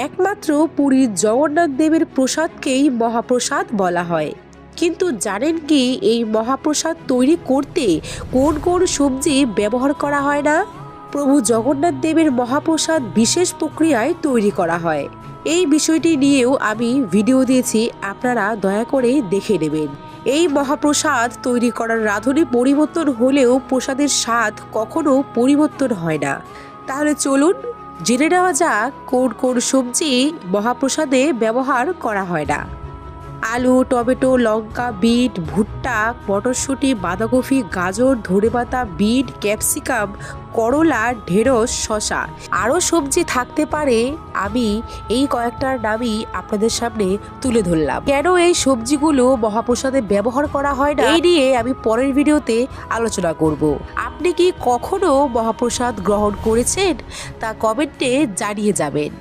একমাত্র পুরীর জগন্নাথ দেবের প্রসাদকেই মহাপ্রসাদ বলা হয়। কিন্তু জানেন কি এই মহাপ্রসাদ তৈরি করতে কোন কোন সবজি ব্যবহার করা হয় না? প্রভু জগন্নাথ দেবের মহাপ্রসাদ বিশেষ প্রক্রিয়ায় তৈরি করা হয়। এই বিষয়টি নিয়েও আমি ভিডিও দিয়েছি, আপনারা দয়া করে দেখে নেবেন। এই মহাপ্রসাদ তৈরি করার রাঁধুনি পরিবর্তন হলেও প্রসাদের স্বাদ কখনো পরিবর্তন হয় না। তাহলে চলুন জেনে নেওয়া যাক কোন কোন সবজি মহাপ্রসাদে ব্যবহার করা হয় না। আলু, টমেটো, লঙ্কা, বিট, ভুট্টা, মটরশুঁটি, বাঁধাকপি, গাজর, ধনেপাতা, বিট, ক্যাপসিকাম, করলা, ঢেঁড়স, শসা। আরও সবজি থাকতে পারে, আমি এই কয়েকটার নামই আপনাদের সামনে তুলে ধরলাম। কেন এই সবজিগুলো মহাপ্রসাদে ব্যবহার করা হয় না এই নিয়ে আমি পরের ভিডিওতে আলোচনা করব। আপনি কি কখনো মহাপ্রসাদ গ্রহণ করেছেন তা কমেন্টে জানিয়ে যাবেন।